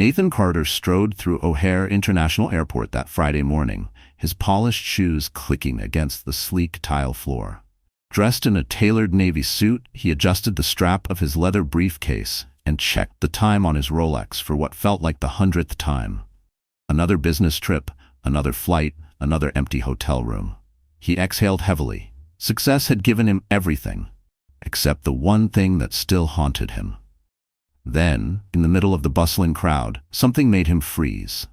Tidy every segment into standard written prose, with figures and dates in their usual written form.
Nathan Carter strode through O'Hare International Airport that Friday morning, his polished shoes clicking against the sleek tile floor. Dressed in a tailored navy suit, he adjusted the strap of his leather briefcase and checked the time on his Rolex for what felt like the 100th time. Another business trip, another flight, another empty hotel room. He exhaled heavily. Success had given him everything, except the one thing that still haunted him. Then, in the middle of the bustling crowd, something made him freeze.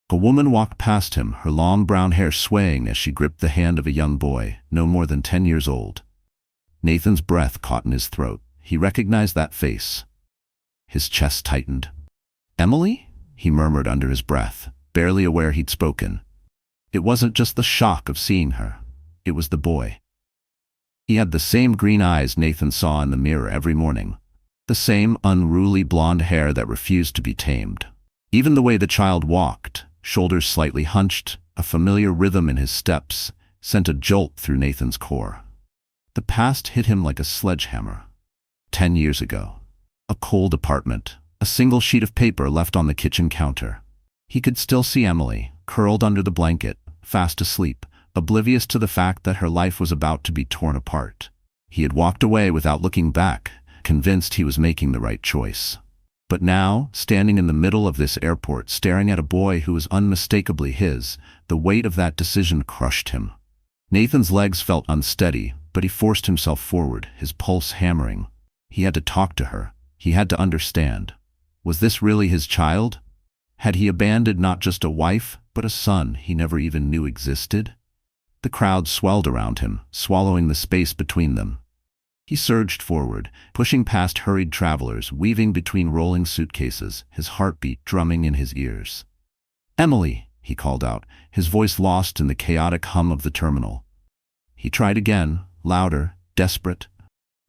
A woman walked past him, her long brown hair swaying as she gripped the hand of a young boy, no more than 10 years old. Nathan's breath caught in his throat. He recognized that face. His chest tightened. "Emily?" he murmured under his breath, barely aware he'd spoken. It wasn't just the shock of seeing her. It was the boy. He had the same green eyes Nathan saw in the mirror every morning. The same unruly blonde hair that refused to be tamed. Even the way the child walked, shoulders slightly hunched, a familiar rhythm in his steps, sent a jolt through Nathan's core. The past hit him like a sledgehammer. 10 years ago. A cold apartment, a single sheet of paper left on the kitchen counter. He could still see Emily, curled under the blanket, fast asleep, oblivious to the fact that her life was about to be torn apart. He had walked away without looking back, convinced he was making the right choice. But now, standing in the middle of this airport, staring at a boy who was unmistakably his, the weight of that decision crushed him. Nathan's legs felt unsteady, but he forced himself forward, his pulse hammering. He had to talk to her. He had to understand. Was this really his child? Had he abandoned not just a wife, but a son he never even knew existed? The crowd swelled around him, swallowing the space between them. He surged forward, pushing past hurried travelers, weaving between rolling suitcases, his heartbeat drumming in his ears. "Emily," he called out, his voice lost in the chaotic hum of the terminal. He tried again, louder, desperate.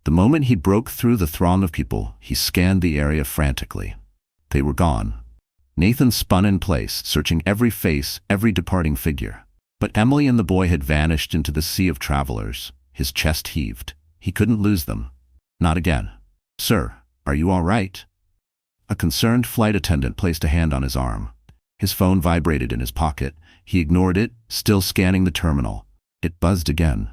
The moment he broke through the throng of people, he scanned the area frantically. They were gone. Nathan spun in place, searching every face, every departing figure. But Emily and the boy had vanished into the sea of travelers. His chest heaved. He couldn't lose them. Not again. "Sir, are you all right?" A concerned flight attendant placed a hand on his arm. His phone vibrated in his pocket. He ignored it, still scanning the terminal. It buzzed again.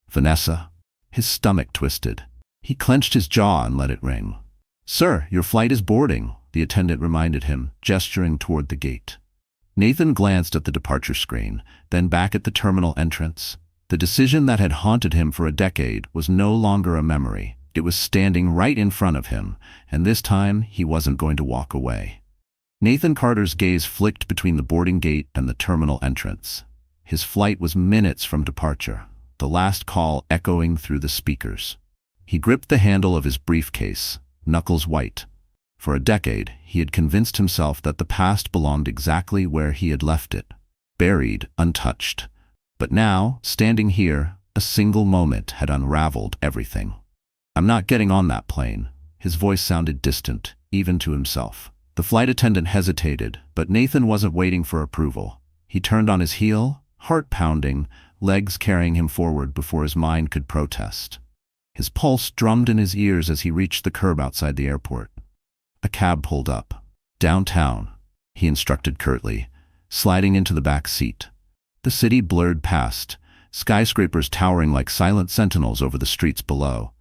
"Vanessa?" His stomach twisted. He clenched his jaw and let it ring. "Sir, your flight is boarding," the attendant reminded him, gesturing toward the gate. Nathan glanced at the departure screen, then back at the terminal entrance. The decision that had haunted him for a decade was no longer a memory. It was standing right in front of him, and this time he wasn't going to walk away. Nathan Carter's gaze flicked between the boarding gate and the terminal entrance. His flight was minutes from departure, the last call echoing through the speakers. He gripped the handle of his briefcase, knuckles white. For a decade, he had convinced himself that the past belonged exactly where he had left it, buried, untouched. But now, standing here, a single moment had unraveled everything. "I'm not getting on that plane." His voice sounded distant, even to himself. The flight attendant hesitated, but Nathan wasn't waiting for approval. He turned on his heel, heart pounding, legs carrying him forward before his mind could protest. His pulse drummed in his ears as he reached the curb outside the airport. A cab pulled up. "Downtown," he instructed curtly, sliding into the back seat. The city blurred past, skyscrapers towering like silent sentinels over the streets below.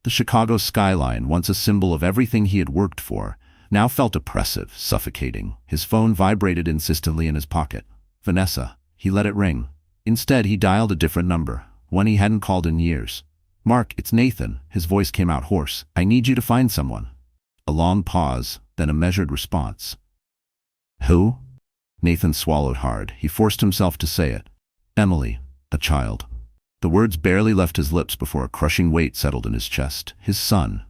The Chicago skyline, once a symbol of everything he had worked for, now felt oppressive, suffocating. His phone vibrated insistently in his pocket. "Vanessa." He let it ring. Instead, he dialed a different number, one he hadn't called in years. "Mark, it's Nathan." His voice came out hoarse. "I need you to find someone." A long pause, then a measured response. "Who?" Nathan swallowed hard. He forced himself to say it. "Emily, a child." The words barely left his lips before a crushing weight settled in his chest. His son.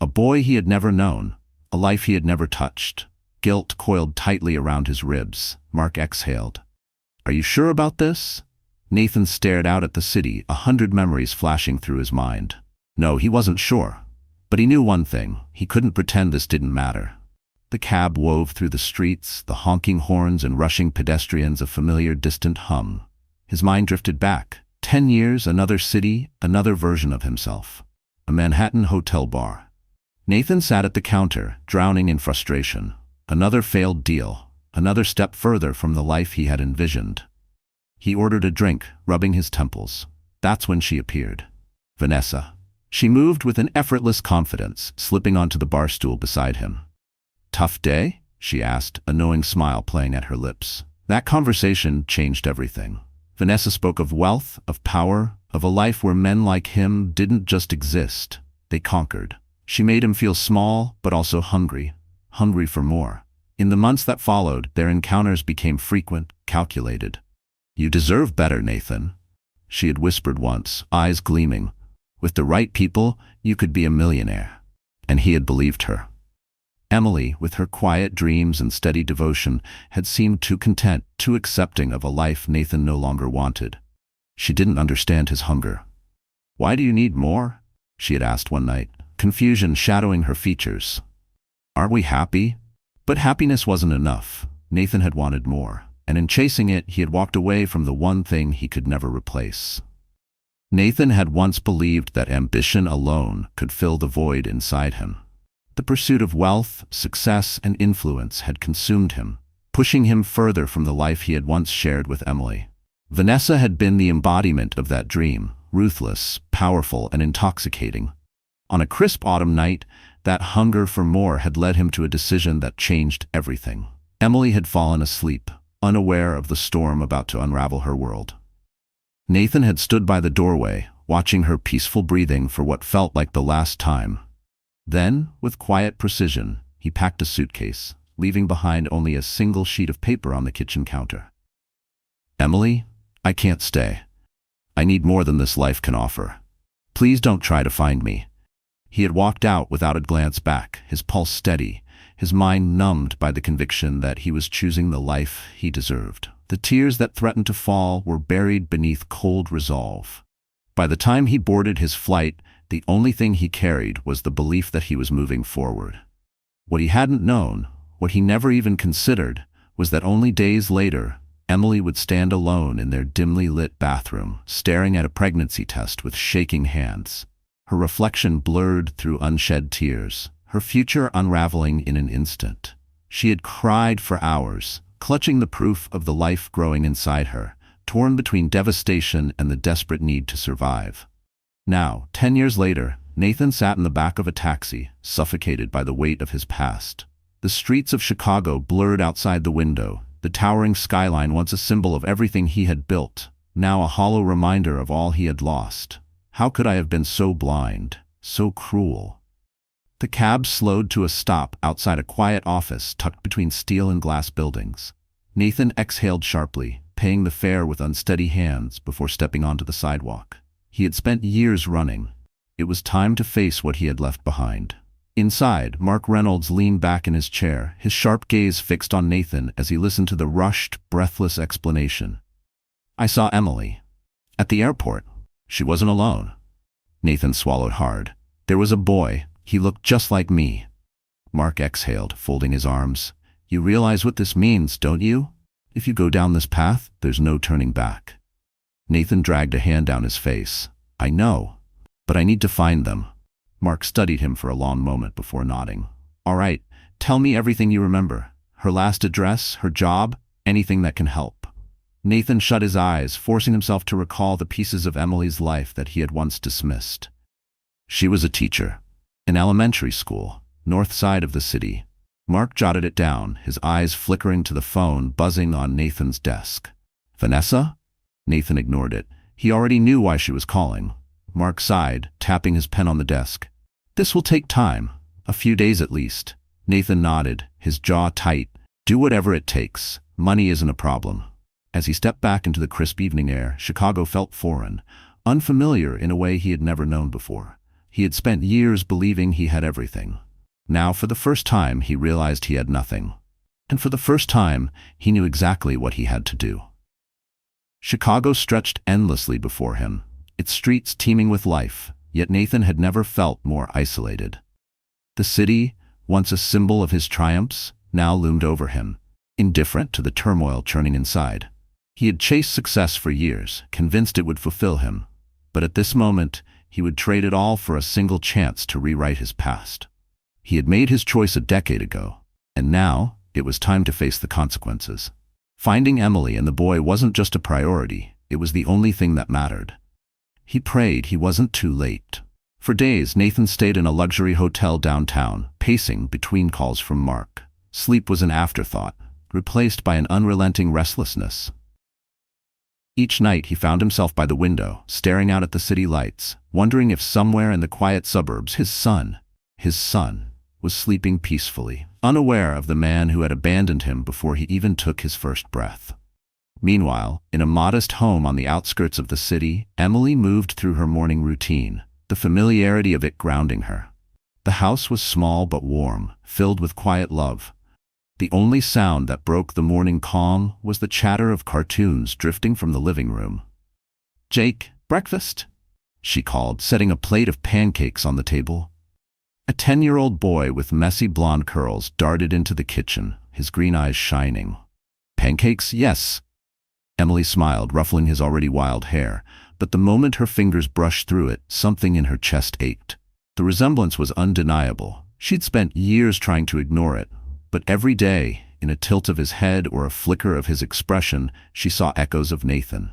A boy he had never known. A life he had never touched. Guilt coiled tightly around his ribs. Mark exhaled. "Are you sure about this?" Nathan stared out at the city, 100 memories flashing through his mind. No, he wasn't sure. But he knew one thing. He couldn't pretend this didn't matter. The cab wove through the streets, the honking horns and rushing pedestrians a familiar distant hum. His mind drifted back. 10 years, another city, another version of himself. A Manhattan hotel bar. Nathan sat at the counter, drowning in frustration. Another failed deal, another step further from the life he had envisioned. He ordered a drink, rubbing his temples. That's when she appeared. Vanessa. She moved with an effortless confidence, slipping onto the bar stool beside him. "Tough day?" she asked, a knowing smile playing at her lips. That conversation changed everything. Vanessa spoke of wealth, of power, of a life where men like him didn't just exist, they conquered. She made him feel small, but also hungry for more. In the months that followed, their encounters became frequent, calculated. "You deserve better, Nathan," she had whispered once, eyes gleaming. "With the right people, you could be a millionaire." And he had believed her. Emily, with her quiet dreams and steady devotion, had seemed too content, too accepting of a life Nathan no longer wanted. She didn't understand his hunger. "Why do you need more?" she had asked one night, confusion shadowing her features. "Aren't we happy?" But happiness wasn't enough. Nathan had wanted more, and in chasing it, he had walked away from the one thing he could never replace. Nathan had once believed that ambition alone could fill the void inside him. The pursuit of wealth, success, and influence had consumed him, pushing him further from the life he had once shared with Emily. Vanessa had been the embodiment of that dream, ruthless, powerful, and intoxicating. On a crisp autumn night, that hunger for more had led him to a decision that changed everything. Emily had fallen asleep, unaware of the storm about to unravel her world. Nathan had stood by the doorway, watching her peaceful breathing for what felt like the last time. Then, with quiet precision, he packed a suitcase, leaving behind only a single sheet of paper on the kitchen counter. "Emily, I can't stay. I need more than this life can offer. Please don't try to find me." He had walked out without a glance back, his pulse steady, his mind numbed by the conviction that he was choosing the life he deserved. The tears that threatened to fall were buried beneath cold resolve. By the time he boarded his flight, the only thing he carried was the belief that he was moving forward. What he hadn't known, what he never even considered, was that only days later, Emily would stand alone in their dimly lit bathroom, staring at a pregnancy test with shaking hands. Her reflection blurred through unshed tears, her future unraveling in an instant. She had cried for hours, clutching the proof of the life growing inside her, torn between devastation and the desperate need to survive. Now, 10 years later, Nathan sat in the back of a taxi, suffocated by the weight of his past. The streets of Chicago blurred outside the window, the towering skyline once a symbol of everything he had built, now a hollow reminder of all he had lost. How could I have been so blind, so cruel? The cab slowed to a stop outside a quiet office tucked between steel and glass buildings. Nathan exhaled sharply, paying the fare with unsteady hands before stepping onto the sidewalk. He had spent years running. It was time to face what he had left behind. Inside, Mark Reynolds leaned back in his chair, his sharp gaze fixed on Nathan as he listened to the rushed, breathless explanation. "I saw Emily. At the airport. She wasn't alone." Nathan swallowed hard. "There was a boy. He looked just like me." Mark exhaled, folding his arms. "You realize what this means, don't you? If you go down this path, there's no turning back." Nathan dragged a hand down his face. "I know, but I need to find them." Mark studied him for a long moment before nodding. "All right, tell me everything you remember. Her last address, her job, anything that can help." Nathan shut his eyes, forcing himself to recall the pieces of Emily's life that he had once dismissed. She was a teacher. In elementary school, north side of the city. Mark jotted it down, his eyes flickering to the phone buzzing on Nathan's desk. "Vanessa?" Nathan ignored it. He already knew why she was calling. Mark sighed, tapping his pen on the desk. "This will take time. A few days at least." Nathan nodded, his jaw tight. "Do whatever it takes. Money isn't a problem." As he stepped back into the crisp evening air, Chicago felt foreign, unfamiliar in a way he had never known before. He had spent years believing he had everything. Now, for the first time, he realized he had nothing. And for the first time, he knew exactly what he had to do. Chicago stretched endlessly before him, its streets teeming with life, yet Nathan had never felt more isolated. The city, once a symbol of his triumphs, now loomed over him, indifferent to the turmoil churning inside. He had chased success for years, convinced it would fulfill him, but at this moment, he would trade it all for a single chance to rewrite his past. He had made his choice a decade ago. And now, it was time to face the consequences. Finding Emily and the boy wasn't just a priority, it was the only thing that mattered. He prayed he wasn't too late. For days, Nathan stayed in a luxury hotel downtown, pacing between calls from Mark. Sleep was an afterthought, replaced by an unrelenting restlessness. Each night he found himself by the window, staring out at the city lights, wondering if somewhere in the quiet suburbs his son, was sleeping peacefully, unaware of the man who had abandoned him before he even took his first breath. Meanwhile, in a modest home on the outskirts of the city, Emily moved through her morning routine, the familiarity of it grounding her. The house was small but warm, filled with quiet love. The only sound that broke the morning calm was the chatter of cartoons drifting from the living room. "Jake, breakfast?" she called, setting a plate of pancakes on the table. A 10-year-old boy with messy blonde curls darted into the kitchen, his green eyes shining. "Pancakes, yes." Emily smiled, ruffling his already wild hair, but the moment her fingers brushed through it, something in her chest ached. The resemblance was undeniable. She'd spent years trying to ignore it, but every day, in a tilt of his head or a flicker of his expression, she saw echoes of Nathan.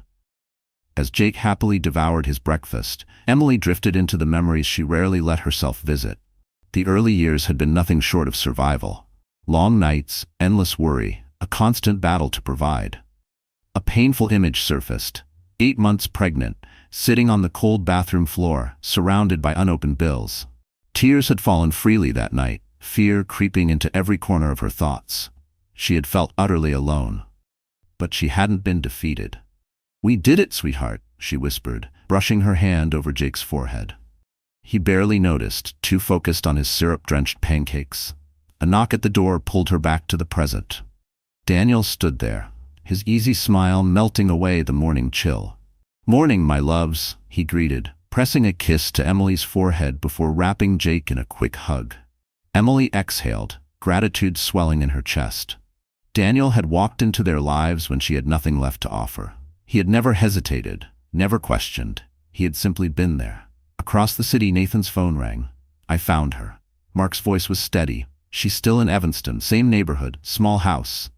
As Jake happily devoured his breakfast, Emily drifted into the memories she rarely let herself visit. The early years had been nothing short of survival. Long nights, endless worry, a constant battle to provide. A painful image surfaced. 8 months pregnant, sitting on the cold bathroom floor, surrounded by unopened bills. Tears had fallen freely that night, fear creeping into every corner of her thoughts. She had felt utterly alone. But she hadn't been defeated. "We did it, sweetheart," she whispered, brushing her hand over Jake's forehead. He barely noticed, too focused on his syrup-drenched pancakes. A knock at the door pulled her back to the present. Daniel stood there, his easy smile melting away the morning chill. "Morning, my loves," he greeted, pressing a kiss to Emily's forehead before wrapping Jake in a quick hug. Emily exhaled, gratitude swelling in her chest. Daniel had walked into their lives when she had nothing left to offer. He had never hesitated, never questioned. He had simply been there. Across the city, Nathan's phone rang. "I found her." Mark's voice was steady. "She's still in Evanston, same neighborhood, small house."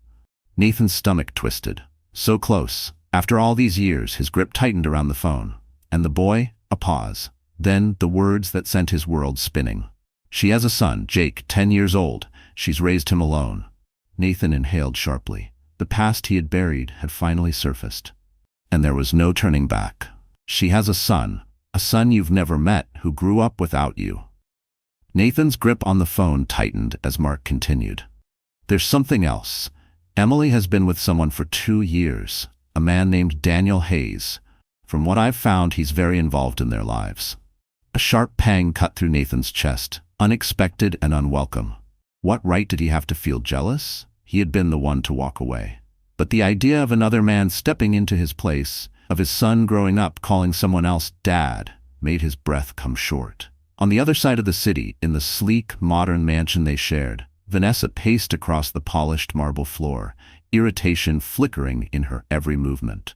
Nathan's stomach twisted. So close. After all these years, his grip tightened around the phone. And the boy? A pause. Then the words that sent his world spinning. "She has a son, Jake, 10 years old. She's raised him alone." Nathan inhaled sharply. The past he had buried had finally surfaced. And there was no turning back. "She has a son you've never met, who grew up without you." Nathan's grip on the phone tightened as Mark continued. "There's something else. Emily has been with someone for 2 years, a man named Daniel Hayes. From what I've found, he's very involved in their lives." A sharp pang cut through Nathan's chest, unexpected and unwelcome. What right did he have to feel jealous? He had been the one to walk away. But the idea of another man stepping into his place, of his son growing up calling someone else dad, made his breath come short. On the other side of the city, in the sleek, modern mansion they shared, Vanessa paced across the polished marble floor, irritation flickering in her every movement.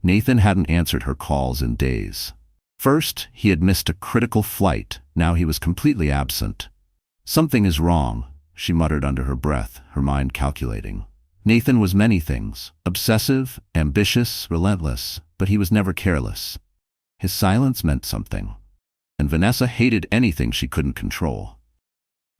Nathan hadn't answered her calls in days. First, he had missed a critical flight. Now he was completely absent. "Something is wrong," she muttered under her breath, her mind calculating. Nathan was many things: obsessive, ambitious, relentless, but he was never careless. His silence meant something. And Vanessa hated anything she couldn't control.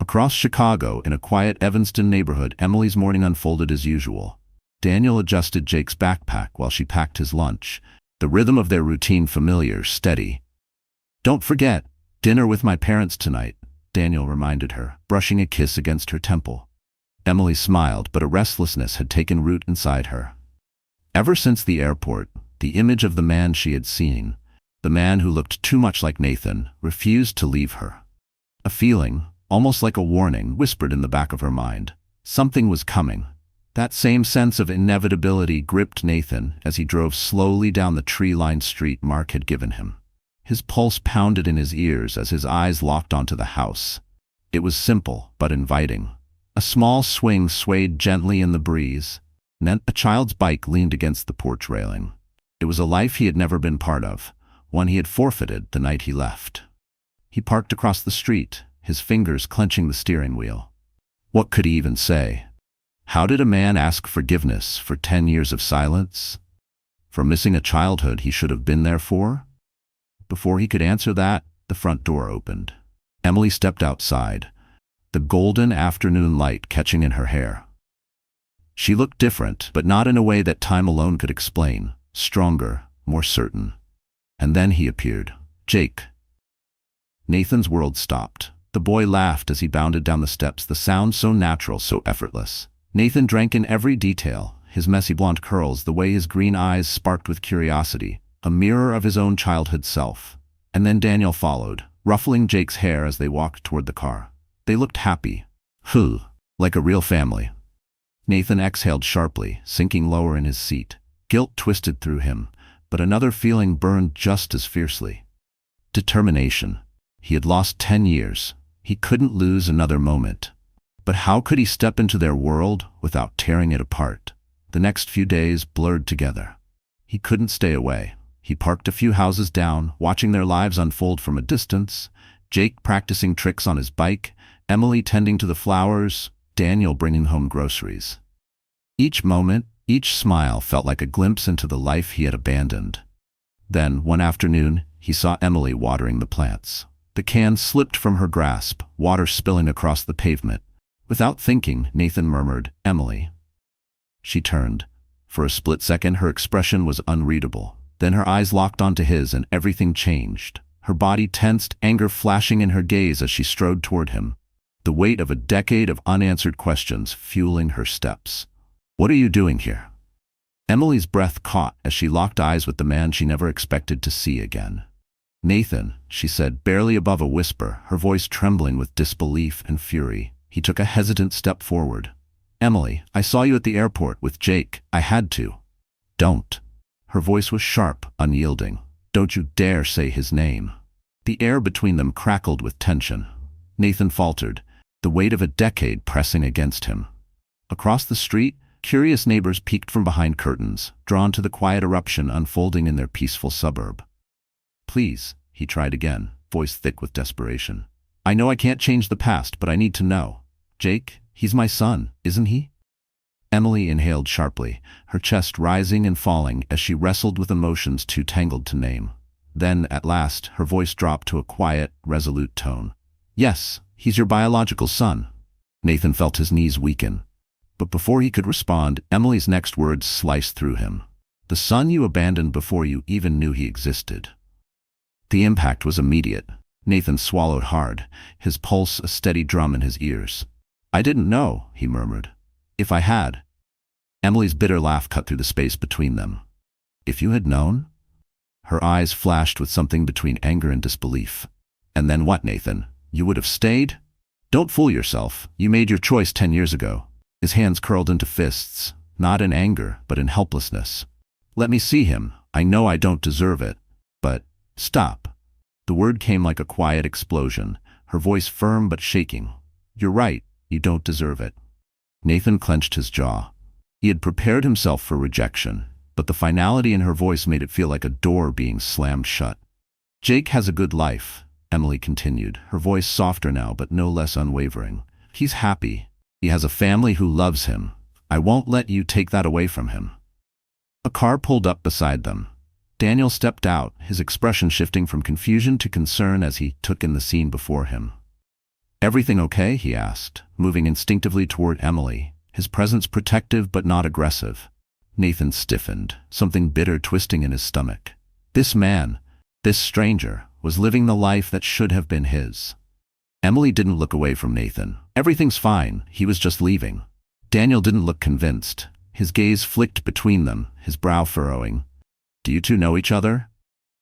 Across Chicago, in a quiet Evanston neighborhood, Emily's morning unfolded as usual. Daniel adjusted Jake's backpack while she packed his lunch, the rhythm of their routine familiar, steady. "Don't forget, dinner with my parents tonight," Daniel reminded her, brushing a kiss against her temple. Emily smiled, but a restlessness had taken root inside her. Ever since the airport, the image of the man she had seen, the man who looked too much like Nathan, refused to leave her. A feeling, almost like a warning, whispered in the back of her mind. Something was coming. That same sense of inevitability gripped Nathan as he drove slowly down the tree-lined street Mark had given him. His pulse pounded in his ears as his eyes locked onto the house. It was simple, but inviting. A small swing swayed gently in the breeze, and a child's bike leaned against the porch railing. It was a life he had never been part of, one he had forfeited the night he left. He parked across the street, his fingers clenching the steering wheel. What could he even say? How did a man ask forgiveness for 10 years of silence? For missing a childhood he should have been there for? Before he could answer that, the front door opened. Emily stepped outside, the golden afternoon light catching in her hair. She looked different, but not in a way that time alone could explain. Stronger, more certain. And then he appeared. Jake. Nathan's world stopped. The boy laughed as he bounded down the steps, the sound so natural, so effortless. Nathan drank in every detail, his messy blonde curls, the way his green eyes sparked with curiosity, a mirror of his own childhood self. And then Daniel followed, ruffling Jake's hair as they walked toward the car. They looked happy. Like a real family. Nathan exhaled sharply, sinking lower in his seat. Guilt twisted through him, but another feeling burned just as fiercely. Determination. He had lost 10 years. He couldn't lose another moment. But how could he step into their world without tearing it apart? The next few days blurred together. He couldn't stay away. He parked a few houses down, watching their lives unfold from a distance. Jake practicing tricks on his bike, Emily tending to the flowers, Daniel bringing home groceries. Each moment, each smile felt like a glimpse into the life he had abandoned. Then, one afternoon, he saw Emily watering the plants. The can slipped from her grasp, water spilling across the pavement. Without thinking, Nathan murmured, "Emily." She turned. For a split second, her expression was unreadable. Then her eyes locked onto his and everything changed. Her body tensed, anger flashing in her gaze as she strode toward him. The weight of a decade of unanswered questions fueling her steps. "What are you doing here?" Emily's breath caught as she locked eyes with the man she never expected to see again. "Nathan," she said, barely above a whisper, her voice trembling with disbelief and fury. He took a hesitant step forward. "Emily, I saw you at the airport with Jake. I had to." "Don't." Her voice was sharp, unyielding. "Don't you dare say his name." The air between them crackled with tension. Nathan faltered, the weight of a decade pressing against him. Across the street, curious neighbors peeked from behind curtains, drawn to the quiet eruption unfolding in their peaceful suburb. "Please," he tried again, voice thick with desperation. "I know I can't change the past, but I need to know. Jake, he's my son, isn't he?" Emily inhaled sharply, her chest rising and falling as she wrestled with emotions too tangled to name. Then, at last, her voice dropped to a quiet, resolute tone. "Yes, he's your biological son." Nathan felt his knees weaken. But before he could respond, Emily's next words sliced through him. "The son you abandoned before you even knew he existed." The impact was immediate. Nathan swallowed hard, his pulse a steady drum in his ears. "I didn't know," he murmured. "If I had." Emily's bitter laugh cut through the space between them. "If you had known?" Her eyes flashed with something between anger and disbelief. "And then what, Nathan? You would have stayed? Don't fool yourself. You made your choice 10 years ago." His hands curled into fists, not in anger, but in helplessness. "Let me see him. I know I don't deserve it. But, stop." The word came like a quiet explosion, her voice firm but shaking. "You're right. You don't deserve it." Nathan clenched his jaw. He had prepared himself for rejection, but the finality in her voice made it feel like a door being slammed shut. "Jake has a good life," Emily continued, her voice softer now but no less unwavering. "He's happy. He has a family who loves him. I won't let you take that away from him." A car pulled up beside them. Daniel stepped out, his expression shifting from confusion to concern as he took in the scene before him. "Everything okay?" he asked, moving instinctively toward Emily, his presence protective but not aggressive. Nathan stiffened, something bitter twisting in his stomach. This man, this stranger, was living the life that should have been his. Emily didn't look away from Nathan. "Everything's fine, he was just leaving." Daniel didn't look convinced. His gaze flicked between them, his brow furrowing. "Do you two know each other?"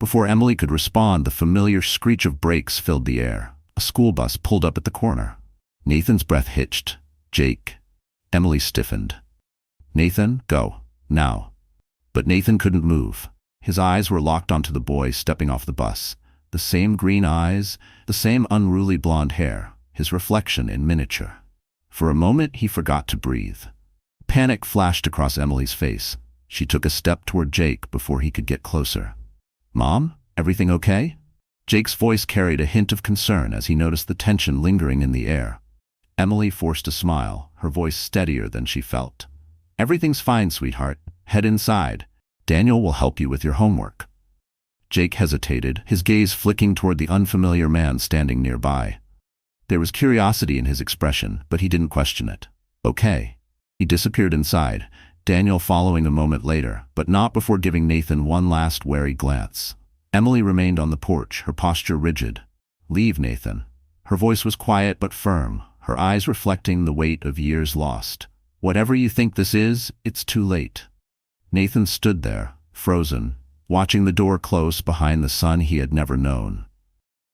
Before Emily could respond, the familiar screech of brakes filled the air. A school bus pulled up at the corner. Nathan's breath hitched. "Jake." Emily stiffened. "Nathan, go. Now." But Nathan couldn't move. His eyes were locked onto the boy stepping off the bus. The same green eyes, the same unruly blonde hair, his reflection in miniature. For a moment he forgot to breathe. Panic flashed across Emily's face. She took a step toward Jake before he could get closer. "Mom, everything okay?" Jake's voice carried a hint of concern as he noticed the tension lingering in the air. Emily forced a smile, her voice steadier than she felt. Everything's fine, sweetheart. Head inside. Daniel will help you with your homework. Jake hesitated, his gaze flicking toward the unfamiliar man standing nearby. There was curiosity in his expression, but he didn't question it. Okay. He disappeared inside, Daniel following a moment later, but not before giving Nathan one last wary glance. Emily remained on the porch, her posture rigid. Leave, Nathan. Her voice was quiet but firm, her eyes reflecting the weight of years lost. Whatever you think this is, it's too late. Nathan stood there, frozen, watching the door close behind the son he had never known.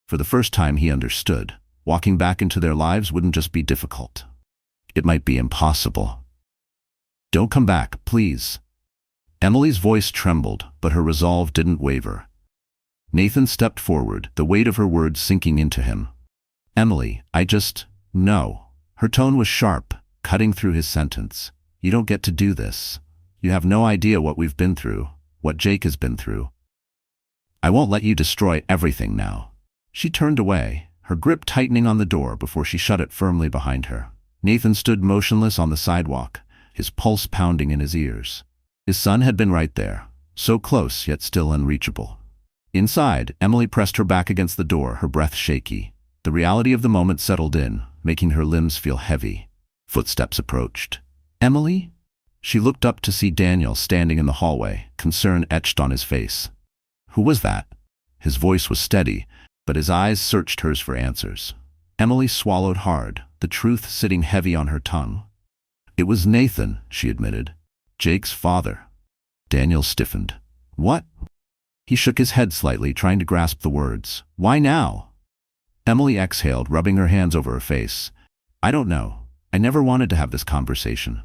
For the first time he understood. Walking back into their lives wouldn't just be difficult. It might be impossible. Don't come back, please. Emily's voice trembled, but her resolve didn't waver. Nathan stepped forward, the weight of her words sinking into him. Emily, no. Her tone was sharp, cutting through his sentence. You don't get to do this. You have no idea what we've been through, what Jake has been through. I won't let you destroy everything now. She turned away, her grip tightening on the door before she shut it firmly behind her. Nathan stood motionless on the sidewalk, his pulse pounding in his ears. His son had been right there, so close yet still unreachable. Inside, Emily pressed her back against the door, her breath shaky. The reality of the moment settled in, making her limbs feel heavy. Footsteps approached. Emily? She looked up to see Daniel standing in the hallway, concern etched on his face. Who was that? His voice was steady, but his eyes searched hers for answers. Emily swallowed hard, the truth sitting heavy on her tongue. It was Nathan, she admitted. Jake's father. Daniel stiffened. What? He shook his head slightly, trying to grasp the words. Why now? Emily exhaled, rubbing her hands over her face. I don't know. I never wanted to have this conversation.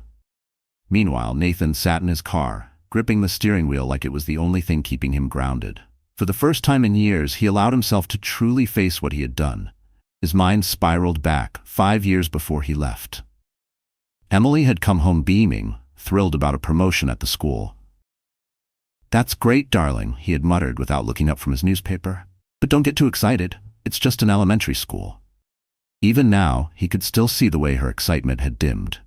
Meanwhile, Nathan sat in his car, gripping the steering wheel like it was the only thing keeping him grounded. For the first time in years, he allowed himself to truly face what he had done. His mind spiraled back, 5 years before he left. Emily had come home beaming, thrilled about a promotion at the school. That's great, darling, he had muttered without looking up from his newspaper. But don't get too excited. It's just an elementary school. Even now, he could still see the way her excitement had dimmed.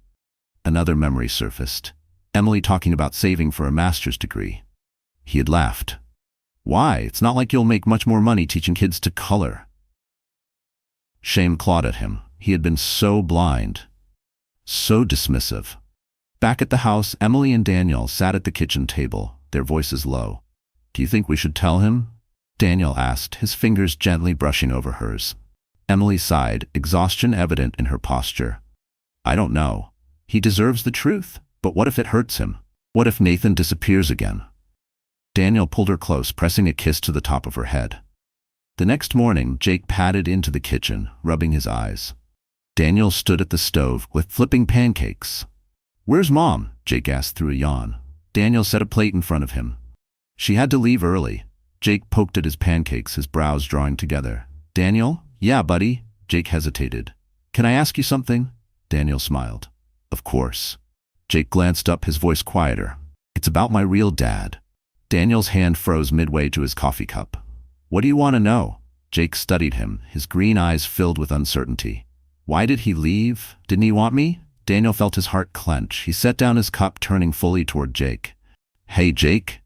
Another memory surfaced. Emily talking about saving for a master's degree. He had laughed. Why? It's not like you'll make much more money teaching kids to color. Shame clawed at him. He had been so blind. So dismissive. Back at the house, Emily and Daniel sat at the kitchen table, their voices low. Do you think we should tell him? Daniel asked, his fingers gently brushing over hers. Emily sighed, exhaustion evident in her posture. I don't know. He deserves the truth, but what if it hurts him? What if Nathan disappears again? Daniel pulled her close, pressing a kiss to the top of her head. The next morning, Jake padded into the kitchen, rubbing his eyes. Daniel stood at the stove, with flipping pancakes. Where's Mom? Jake asked through a yawn. Daniel set a plate in front of him. She had to leave early. Jake poked at his pancakes, his brows drawing together. Daniel? Yeah, buddy. Jake hesitated. Can I ask you something? Daniel smiled. Of course. Jake glanced up, his voice quieter. It's about my real dad. Daniel's hand froze midway to his coffee cup. What do you want to know? Jake studied him, his green eyes filled with uncertainty. Why did he leave? Didn't he want me? Daniel felt his heart clench. He set down his cup, turning fully toward Jake. Hey, Jake.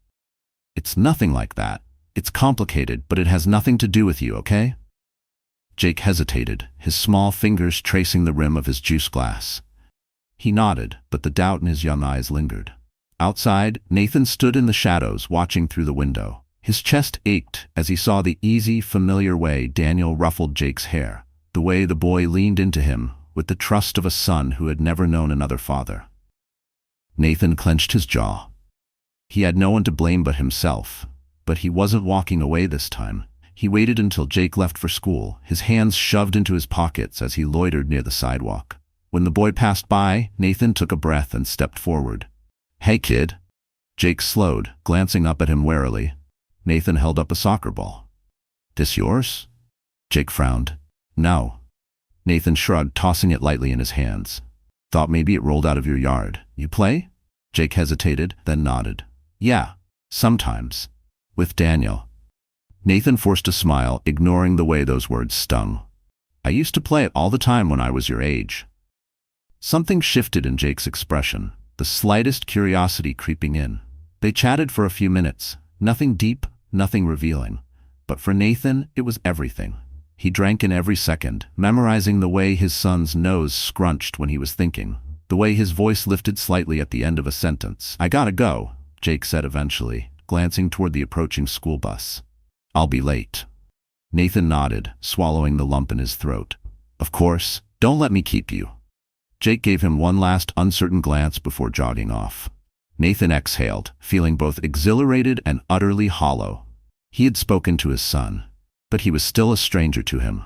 It's nothing like that. It's complicated, but it has nothing to do with you, okay? Jake hesitated, his small fingers tracing the rim of his juice glass. He nodded, but the doubt in his young eyes lingered. Outside, Nathan stood in the shadows, watching through the window. His chest ached as he saw the easy, familiar way Daniel ruffled Jake's hair, the way the boy leaned into him with the trust of a son who had never known another father. Nathan clenched his jaw. He had no one to blame but himself, but he wasn't walking away this time. He waited until Jake left for school, his hands shoved into his pockets as he loitered near the sidewalk. When the boy passed by, Nathan took a breath and stepped forward. Hey, kid. Jake slowed, glancing up at him warily. Nathan held up a soccer ball. This yours? Jake frowned. No. Nathan shrugged, tossing it lightly in his hands. Thought maybe it rolled out of your yard. You play? Jake hesitated, then nodded. Yeah, sometimes. With Daniel. Nathan forced a smile, ignoring the way those words stung. I used to play it all the time when I was your age. Something shifted in Jake's expression, the slightest curiosity creeping in. They chatted for a few minutes, nothing deep, nothing revealing. But for Nathan, it was everything. He drank in every second, memorizing the way his son's nose scrunched when he was thinking, the way his voice lifted slightly at the end of a sentence. "I gotta go," Jake said eventually, glancing toward the approaching school bus. "I'll be late." Nathan nodded, swallowing the lump in his throat. "Of course, don't let me keep you." Jake gave him one last uncertain glance before jogging off. Nathan exhaled, feeling both exhilarated and utterly hollow. He had spoken to his son, but he was still a stranger to him.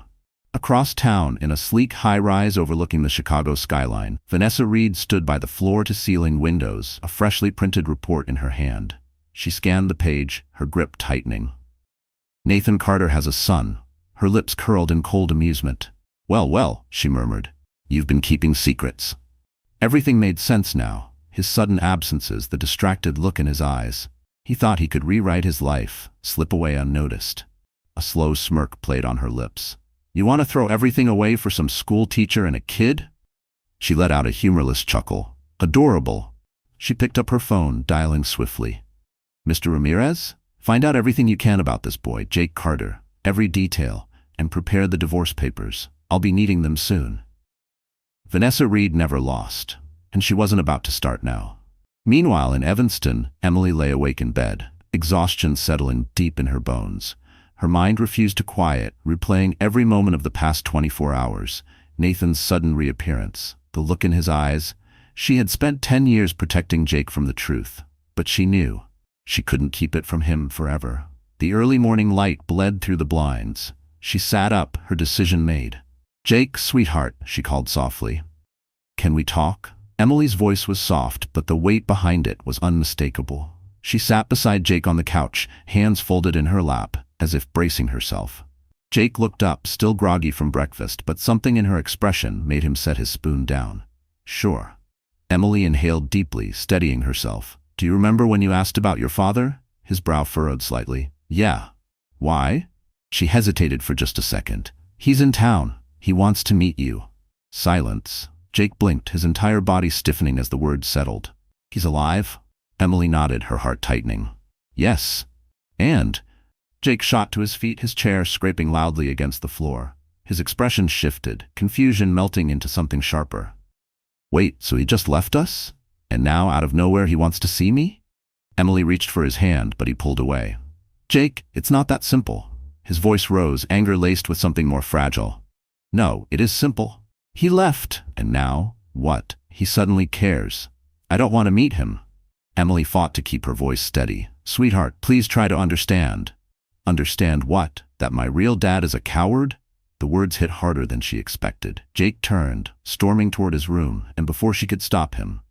Across town, in a sleek high-rise overlooking the Chicago skyline, Vanessa Reed stood by the floor-to-ceiling windows, a freshly printed report in her hand. She scanned the page, her grip tightening. "Nathan Carter has a son." Her lips curled in cold amusement. "Well, well," she murmured. "You've been keeping secrets." Everything made sense now. His sudden absences, the distracted look in his eyes. He thought he could rewrite his life, slip away unnoticed. A slow smirk played on her lips. "You want to throw everything away for some school teacher and a kid?" She let out a humorless chuckle. "Adorable." She picked up her phone, dialing swiftly. "Mr. Ramirez? Find out everything you can about this boy, Jake Carter, every detail, and prepare the divorce papers. I'll be needing them soon." Vanessa Reed never lost, and she wasn't about to start now. Meanwhile, in Evanston, Emily lay awake in bed, exhaustion settling deep in her bones. Her mind refused to quiet, replaying every moment of the past 24 hours. Nathan's sudden reappearance, the look in his eyes. She had spent 10 years protecting Jake from the truth, but she knew she couldn't keep it from him forever. The early morning light bled through the blinds. She sat up, her decision made. "Jake, sweetheart," she called softly. "Can we talk?" Emily's voice was soft, but the weight behind it was unmistakable. She sat beside Jake on the couch, hands folded in her lap, as if bracing herself. Jake looked up, still groggy from breakfast, but something in her expression made him set his spoon down. "Sure." Emily inhaled deeply, steadying herself. "Do you remember when you asked about your father?" His brow furrowed slightly. "Yeah." "Why?" She hesitated for just a second. "He's in town. He wants to meet you." Silence. Jake blinked, his entire body stiffening as the words settled. "He's alive?" Emily nodded, her heart tightening. "Yes." "And?" Jake shot to his feet, his chair scraping loudly against the floor. His expression shifted, confusion melting into something sharper. "Wait, so he just left us? And now, out of nowhere, he wants to see me?" Emily reached for his hand, but he pulled away. "Jake, it's not that simple." His voice rose, anger laced with something more fragile. "No, it is simple. He left, and now, what? He suddenly cares. I don't want to meet him." Emily fought to keep her voice steady. "Sweetheart, please try to understand." "Understand what? That my real dad is a coward?" The words hit harder than she expected. Jake turned, storming toward his room, and before she could stop him,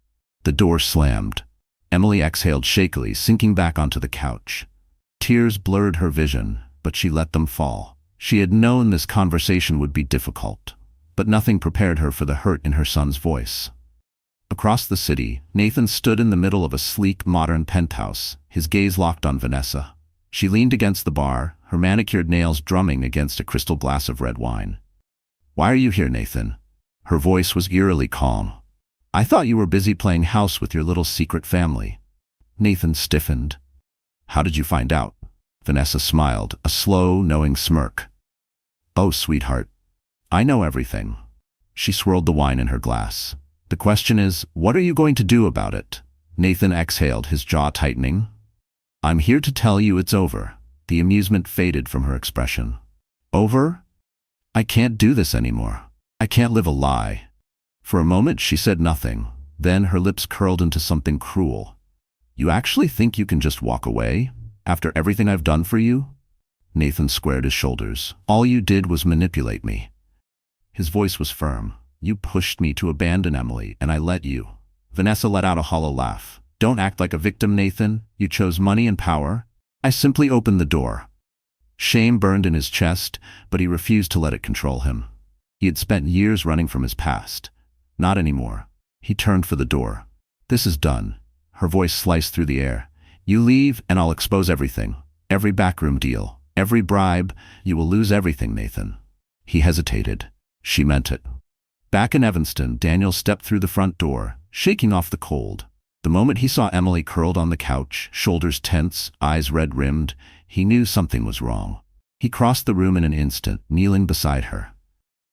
the door slammed. Emily exhaled shakily, sinking back onto the couch. Tears blurred her vision, but she let them fall. She had known this conversation would be difficult, but nothing prepared her for the hurt in her son's voice. Across the city, Nathan stood in the middle of a sleek, modern penthouse, his gaze locked on Vanessa. She leaned against the bar, her manicured nails drumming against a crystal glass of red wine. "Why are you here, Nathan?" Her voice was eerily calm. "I thought you were busy playing house with your little secret family." Nathan stiffened. "How did you find out?" Vanessa smiled, a slow, knowing smirk. "Oh, sweetheart, I know everything." She swirled the wine in her glass. "The question is, what are you going to do about it?" Nathan exhaled, his jaw tightening. "I'm here to tell you it's over." The amusement faded from her expression. "Over? I can't do this anymore. I can't live a lie." For a moment she said nothing, then her lips curled into something cruel. "You actually think you can just walk away? After everything I've done for you?" Nathan squared his shoulders. "All you did was manipulate me." His voice was firm. "You pushed me to abandon Emily, and I let you." Vanessa let out a hollow laugh. "Don't act like a victim, Nathan. You chose money and power. I simply opened the door." Shame burned in his chest, but he refused to let it control him. He had spent years running from his past. Not anymore. He turned for the door. "This is done." Her voice sliced through the air. "You leave, and I'll expose everything. Every backroom deal. Every bribe. You will lose everything, Nathan." He hesitated. She meant it. Back in Evanston, Daniel stepped through the front door, shaking off the cold. The moment he saw Emily curled on the couch, shoulders tense, eyes red-rimmed, he knew something was wrong. He crossed the room in an instant, kneeling beside her.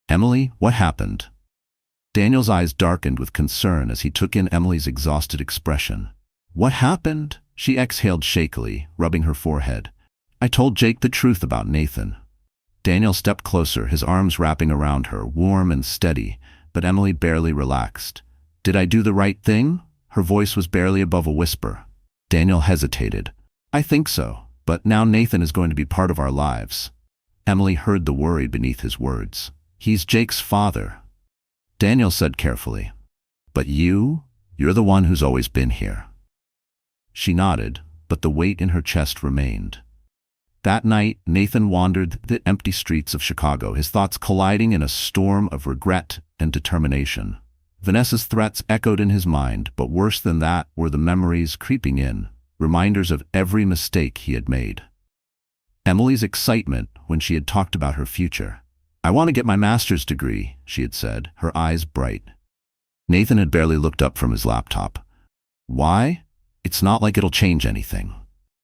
"Emily, what happened?" Daniel's eyes darkened with concern as he took in Emily's exhausted expression. "What happened?" She exhaled shakily, rubbing her forehead. "I told Jake the truth about Nathan." Daniel stepped closer, his arms wrapping around her, warm and steady, but Emily barely relaxed. "Did I do the right thing?" Her voice was barely above a whisper. Daniel hesitated. "I think so, but now Nathan is going to be part of our lives." Emily heard the worry beneath his words. "He's Jake's father," Daniel said carefully. "But you're the one who's always been here." She nodded, but the weight in her chest remained. That night, Nathan wandered the empty streets of Chicago, his thoughts colliding in a storm of regret and determination. Vanessa's threats echoed in his mind, but worse than that were the memories creeping in, reminders of every mistake he had made. Emily's excitement when she had talked about her future. "I want to get my master's degree," she had said, her eyes bright. Nathan had barely looked up from his laptop. "Why? It's not like it'll change anything."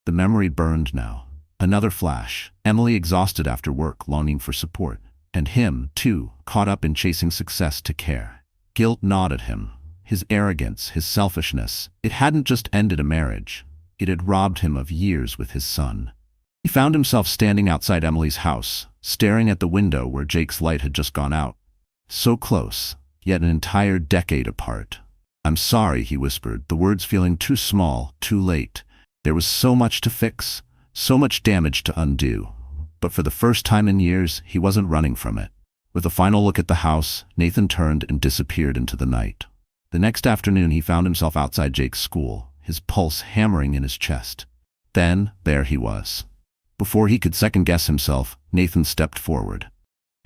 The memory burned now. Another flash. Emily exhausted after work, longing for support. And him, too, caught up in chasing success to care. Guilt gnawed at him. His arrogance, his selfishness. It hadn't just ended a marriage. It had robbed him of years with his son. He found himself standing outside Emily's house, staring at the window where Jake's light had just gone out. So close, yet an entire decade apart. "I'm sorry," he whispered, the words feeling too small, too late. There was so much to fix, so much damage to undo. But for the first time in years, he wasn't running from it. With a final look at the house, Nathan turned and disappeared into the night. The next afternoon, he found himself outside Jake's school, his pulse hammering in his chest. Then, there he was. Before he could second-guess himself, Nathan stepped forward.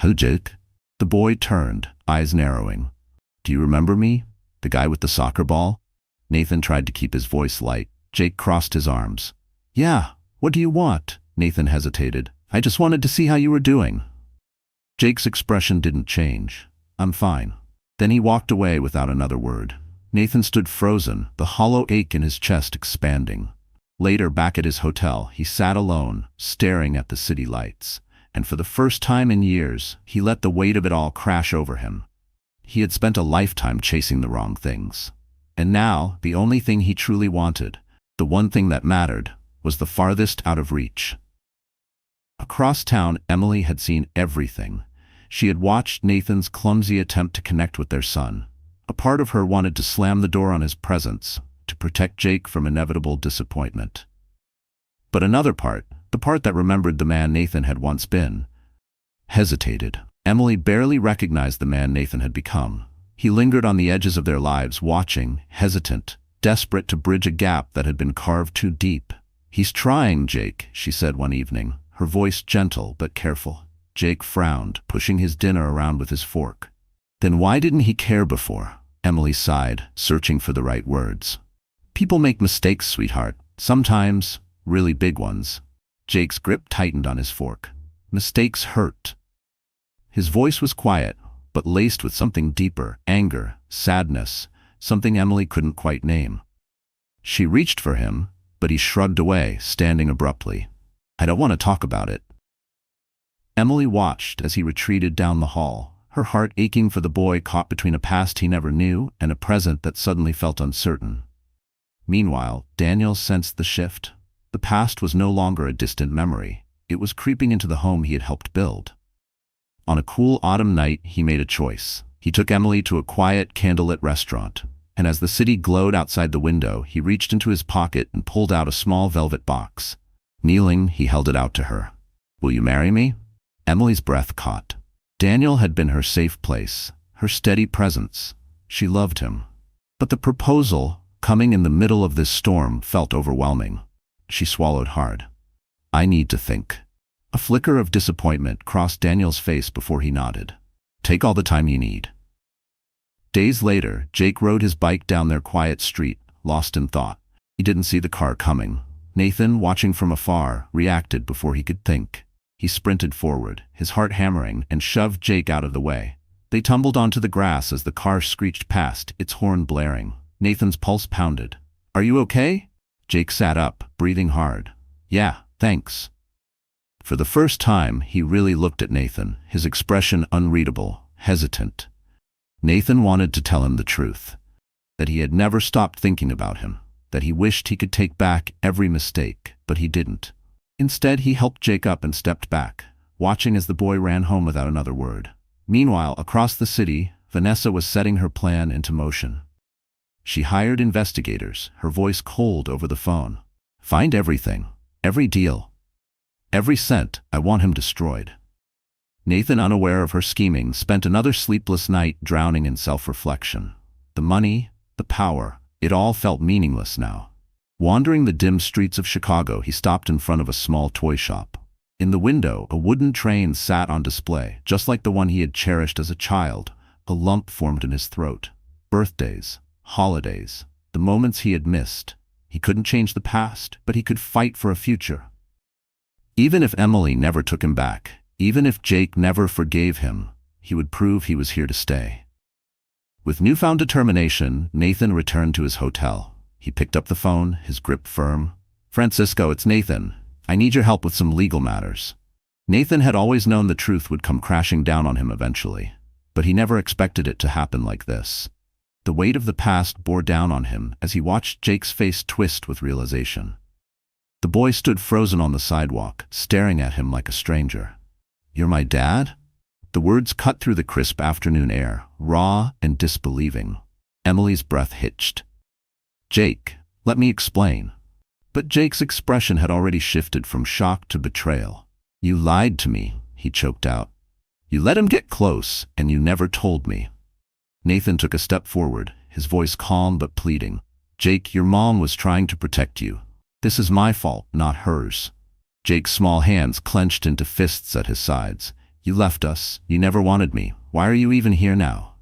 "Hello, Jake." The boy turned, eyes narrowing. "Do you remember me? The guy with the soccer ball?" Nathan tried to keep his voice light. Jake crossed his arms. "Yeah, what do you want?" Nathan hesitated. "I just wanted to see how you were doing." Jake's expression didn't change. "I'm fine." Then he walked away without another word. Nathan stood frozen, the hollow ache in his chest expanding. Later, back at his hotel, he sat alone, staring at the city lights. And for the first time in years, he let the weight of it all crash over him. He had spent a lifetime chasing the wrong things. And now, the only thing he truly wanted, the one thing that mattered, was the farthest out of reach. Across town, Emily had seen everything. She had watched Nathan's clumsy attempt to connect with their son. A part of her wanted to slam the door on his presence, to protect Jake from inevitable disappointment. But another part, the part that remembered the man Nathan had once been, hesitated. Emily barely recognized the man Nathan had become. He lingered on the edges of their lives, watching, hesitant, desperate to bridge a gap that had been carved too deep. "He's trying, Jake," she said one evening, her voice gentle but careful. Jake frowned, pushing his dinner around with his fork. "Then why didn't he care before?" Emily sighed, searching for the right words. "People make mistakes, sweetheart. Sometimes, really big ones." Jake's grip tightened on his fork. "Mistakes hurt." His voice was quiet, but laced with something deeper, anger, sadness, something Emily couldn't quite name. She reached for him, but he shrugged away, standing abruptly. "I don't want to talk about it." Emily watched as he retreated down the hall, her heart aching for the boy caught between a past he never knew and a present that suddenly felt uncertain. Meanwhile, Daniel sensed the shift. The past was no longer a distant memory. It was creeping into the home he had helped build. On a cool autumn night, he made a choice. He took Emily to a quiet, candlelit restaurant, and as the city glowed outside the window, he reached into his pocket and pulled out a small velvet box. Kneeling, he held it out to her. "Will you marry me?" Emily's breath caught. Daniel had been her safe place, her steady presence. She loved him. But the proposal, coming in the middle of this storm, felt overwhelming. She swallowed hard. "I need to think." A flicker of disappointment crossed Daniel's face before he nodded. "Take all the time you need." Days later, Jake rode his bike down their quiet street, lost in thought. He didn't see the car coming. Nathan, watching from afar, reacted before he could think. He sprinted forward, his heart hammering, and shoved Jake out of the way. They tumbled onto the grass as the car screeched past, its horn blaring. Nathan's pulse pounded. "Are you okay?" Jake sat up, breathing hard. "Yeah, thanks." For the first time, he really looked at Nathan, his expression unreadable, hesitant. Nathan wanted to tell him the truth, that he had never stopped thinking about him, that he wished he could take back every mistake, but he didn't. Instead, he helped Jake up and stepped back, watching as the boy ran home without another word. Meanwhile, across the city, Vanessa was setting her plan into motion. She hired investigators, her voice cold over the phone. "Find everything, every deal, every cent. I want him destroyed." Nathan, unaware of her scheming, spent another sleepless night drowning in self-reflection. The money, the power, it all felt meaningless now. Wandering the dim streets of Chicago, he stopped in front of a small toy shop. In the window, a wooden train sat on display, just like the one he had cherished as a child. A lump formed in his throat. Birthdays, holidays, the moments he had missed. He couldn't change the past, but he could fight for a future. Even if Emily never took him back, even if Jake never forgave him, he would prove he was here to stay. With newfound determination, Nathan returned to his hotel. He picked up the phone, his grip firm. "Francisco, it's Nathan. I need your help with some legal matters." Nathan had always known the truth would come crashing down on him eventually, but he never expected it to happen like this. The weight of the past bore down on him as he watched Jake's face twist with realization. The boy stood frozen on the sidewalk, staring at him like a stranger. "You're my dad?" The words cut through the crisp afternoon air, raw and disbelieving. Emily's breath hitched. "Jake, let me explain." But Jake's expression had already shifted from shock to betrayal. "You lied to me," he choked out. "You let him get close, and you never told me." Nathan took a step forward, his voice calm but pleading. "Jake, your mom was trying to protect you. This is my fault, not hers." Jake's small hands clenched into fists at his sides. "You left us. You never wanted me. Why are you even here now?"